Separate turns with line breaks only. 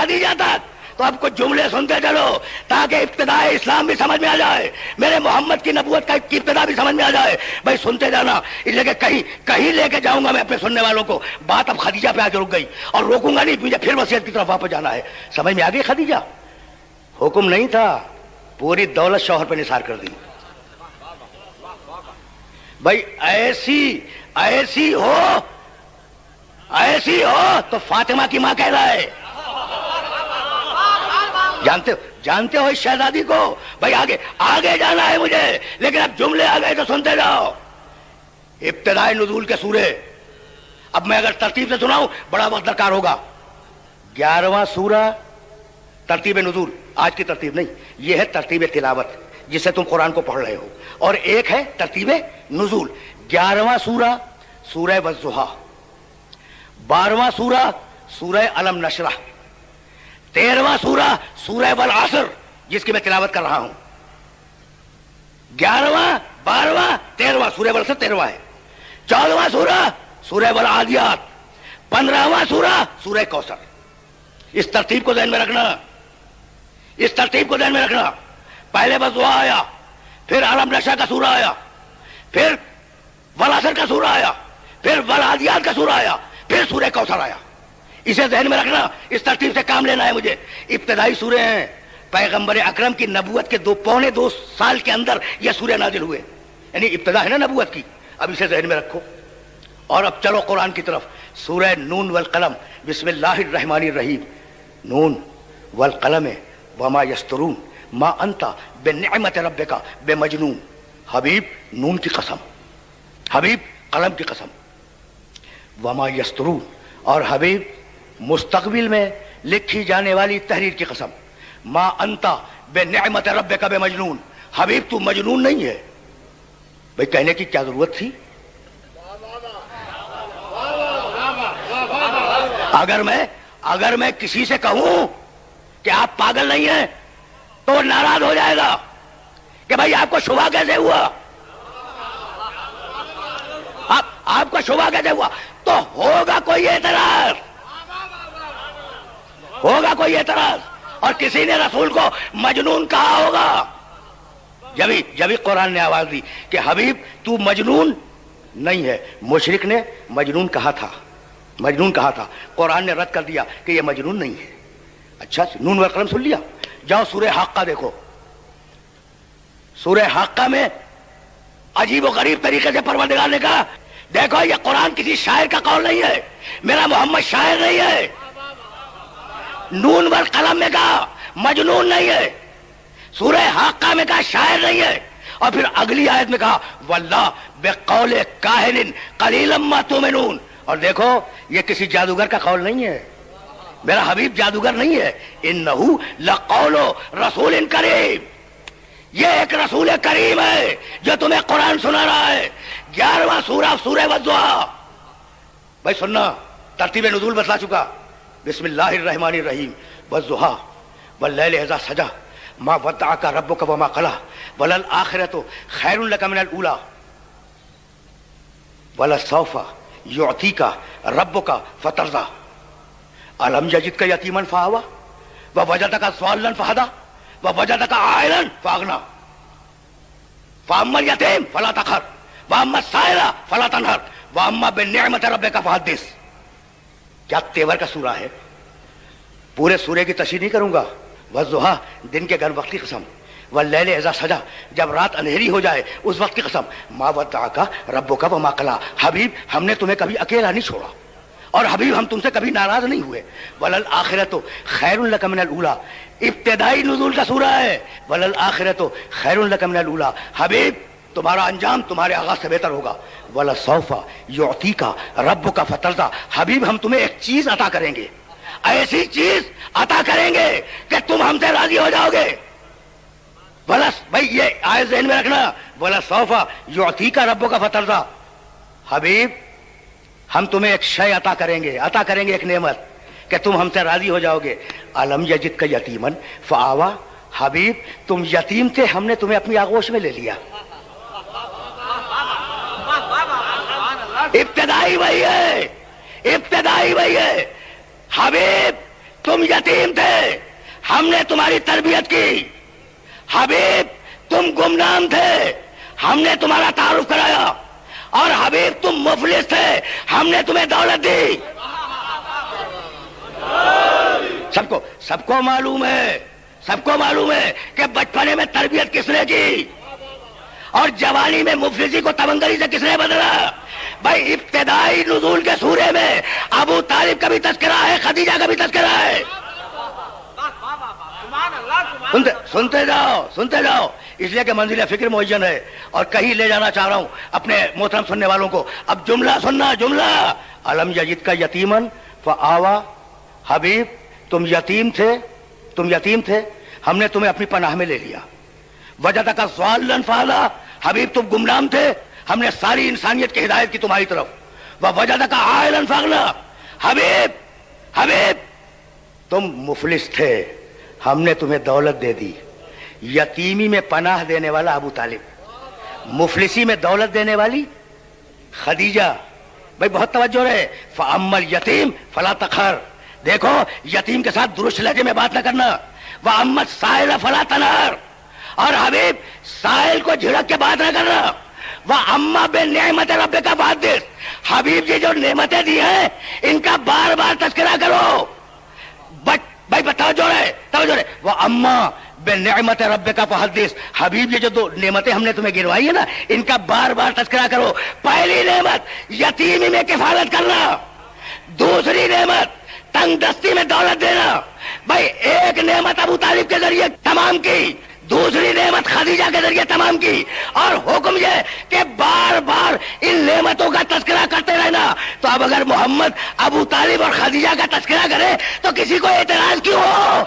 خدیجہ تک. تو اب کچھ جملے سنتے چلو تاکہ ابتدائے اسلام بھی سمجھ میں آ جائے, میرے محمد کی نبوت کا کی ابتدا بھی سمجھ میں آ جائے. بھائی سنتے جانا, اس لیے کہ کہیں لے کے جاؤں گا میں اپنے سننے والوں کو. بات اب خدیجہ پہ آ کے رک گئی اور روکوں گا نہیں, مجھے پھر وصیت کی طرف واپس جانا ہے. سمجھ میں آ گئی خدیجہ؟ حکم نہیں تھا, پوری دولت شوہر پہ نثار کر دی. بھائی ایسی ہو تو فاطمہ کی ماں کہہ رہا ہے. جانتے ہو اس شہزادی کو؟ بھائی آگے جانا ہے مجھے, لیکن اب جملے آ گئے تو سنتے جاؤ. ابتدائی نزول کے سورے, اب میں اگر ترتیب سے سناؤں بڑا وقت درکار ہوگا. 11واں سورہ ترتیب نزول, آج کی ترتیب نہیں, یہ ہے ترتیب تلاوت جس سے تم قرآن کو پڑھ رہے ہو, اور ایک ہے ترتیب نزول. 11واں سورہ سورہ والضحیٰ, 12واں سورہ سورہ علم نشرح, 13واں سورہ سورہ والعصر جس کی میں تلاوت کر رہا ہوں. 11واں 12واں 13واں سورہ والعصر 13واں ہے. 14واں سورہ سورہ والعادیات, 15واں سورہ سورہ کوثر. اس ترتیب کو ذہن میں رکھنا, پہلے والضحیٰ آیا, پھر علم نشرح کا سورہ آیا, پھر والعصر کا سورہ آیا, پھر والعادیات کا سورہ آیا, پھر سورہ کوثر آیا. اسے ذہن میں رکھنا, اس ترتیب سے کام لینا ہے مجھے. ابتدائی سورے ہیں, پیغمبر اکرم کی نبوت کے پونے 2 سال کے اندر یہ سورے نازل ہوئے, یعنی ابتدا ہے نا نبوت کی. اب اسے ذہن میں رکھو اور اب چلو قرآن کی طرف. سورہ نون والقلم, بسم اللہ الرحمن الرحیم. نون والقلم وما یسطرون ما انت بنعمت ربک بمجنون. حبیب نون کی قسم, حبیب قلم کی قسم, وما یسطرون, اور حبیب مستقبل میں لکھی جانے والی تحریر کی قسم. ما انتا بنعمت ربک بمجنون, حبیب تو مجنون نہیں ہے. بھئی کہنے کی کیا ضرورت تھی؟ اگر میں کسی سے کہوں کہ آپ پاگل نہیں ہیں تو وہ ناراض ہو جائے گا کہ بھائی آپ کو شبہ کیسے ہوا, آپ کو شبہ کیسے ہوا. تو ہوگا کوئی اعتراض, اور کسی نے رسول کو مجنون کہا ہوگا. جبھی قرآن نے آواز دی کہ حبیب تو مجنون نہیں ہے. مشرک نے مجنون کہا تھا, قرآن نے رد کر دیا کہ یہ مجنون نہیں ہے. اچھا, نون والقلم سن لیا. جاؤ سورہ حاقہ دیکھو. سورہ حاقہ میں عجیب و غریب طریقے سے پروردگار نے کہا دیکھو یہ قرآن کسی شاعر کا قول نہیں ہے, میرا محمد شاعر نہیں ہے. نون والقلم میں کہا مجنون نہیں ہے, سورہ حاقہ میں کہا شاعر نہیں ہے, اور پھر اگلی آیت میں کہا واللہ بقول کاہن قلیلا ما تؤمنون. اور دیکھو یہ کسی جادوگر کا قول نہیں ہے, میرا حبیب جادوگر نہیں ہے. انہ لقول رسول کریم, یہ ایک رسول کریم ہے جو تمہیں قرآن سنا رہا ہے. 11واں سورہ سورہ والضحیٰ. بھائی سننا, ترتیب نزول بتلا چکا. بسم اللہ الرحمن الرحیم. والضحیٰ واللیل اذا سجی ما ودعک ربک وما قلی وللآخرۃ خیر لک من الاولی ولسوف یعطیک ربک فترضی. الم یجدک یتیما فآوی ووجدک ضالا فہدی ووجدک عائلا فاغنی فاما الیتیم فلا تقہر واما السائل فلا تنہر واما بنعمت ربک فحدث. کیا تیور کا سورہ ہے. پورے سورے کی تشریح نہیں کروں گا. والضحیٰ دن کے گر وقت کی قسم, واللیل اذا سجی جب رات اندھیری ہو جائے اس وقت کی قسم, ما ودعک ربک وما قلی. حبیب ہم نے تمہیں کبھی اکیلا نہیں چھوڑا, اور حبیب ہم تم سے کبھی ناراض نہیں ہوئے. وللآخرۃ خیر لک من الاولی, ابتدائی نزول کا سورہ ہے. وللآخرۃ خیر لک من الاولی, حبیب تمہارا انجام تمہارے آغاز سے بہتر ہوگا. ولسوف یعطیک ربک فترضی, حبیب ہم تمہیں ایک چیز عطا کریں گے, ایسی چیز عطا کریں گے کہ تم ہم سے راضی ہو جاؤ گے. بھائی یہ آئے ذہن میں رکھنا, ولسوف یعطیک ربک فترضی. حبیب ہم تمہیں ایک شے عطا کریں گے ایک نعمت کہ تم ہم سے راضی ہو جاؤ گے. الم یجدک یتیما فآوی, حبیب تم یتیم تھے, ہم نے تمہیں اپنی آغوش میں لے لیا. ابتدائی وہی ہے. حبیب تم یتیم تھے، ہم نے تمہاری تربیت کی. حبیب تم گمنام تھے، ہم نے تمہارا تعارف کرایا. اور حبیب تم مفلس تھے، ہم نے تمہیں دولت دی. سب کو معلوم ہے کہ بچپنے میں تربیت کس نے کی اور جوانی میں مفلسی کو تمنگری سے کس نے بدلا. بھائی ابتدائی نزول کے سورے میں ابو طالب کا بھی تذکرہ ہے، خدیجہ کا بھی تذکرہ ہے. سنتے جاؤ اس لیے کہ منزل فکر معین ہے اور کہیں لے جانا چاہ رہا ہوں اپنے محترم سننے والوں کو. اب جملہ سننا، جملہ الم یجد کا یتیمن فآوا. حبیب تم یتیم تھے، ہم نے تمہیں اپنی پناہ میں لے لیا. وجدک کا ضالن فہدا. حبیب تم گمنام تھے، ہم نے ساری انسانیت کی ہدایت کی تمہاری طرف. ووجدک عائلا فاغنا. حبیب تم مفلس تھے، ہم نے تمہیں دولت دے دی. یتیمی میں پناہ دینے والا ابو طالب، مفلسی میں دولت دینے والی خدیجہ. بھائی بہت توجہ رہے. فاما الیتیم فلا تقہر. دیکھو یتیم کے ساتھ درست لہجے میں بات نہ کرنا. واما السائل فلا تنہر. اور حبیب سائل کو جھڑک کے بات نہ کرنا. واما بنعمت ربک فحدث. حبیب جی جو نعمتیں دی ہیں ان کا بار بار تذکرہ کرو. بھائی توجہ رہے. واما بنعمت ربک فحدث. حبیب یہ جو دو نعمتیں ہم نے تمہیں گنوائی ہیں نا ان کا بار بار تذکرہ کرو. پہلی نعمت یتیمی میں کفالت کرنا، دوسری نعمت تنگ دستی میں دولت دینا. بھائی ایک نعمت ابو طالب کے ذریعے تمام کی، دوسری نعمت خدیجہ کے ذریعے تمام کی. اور حکم یہ کہ بار بار ان نعمتوں کا تذکرہ کرتے رہنا. تو اب اگر محمد ابو طالب اور خدیجہ کا تذکرہ کرے تو کسی کو اعتراض کیوں ہو؟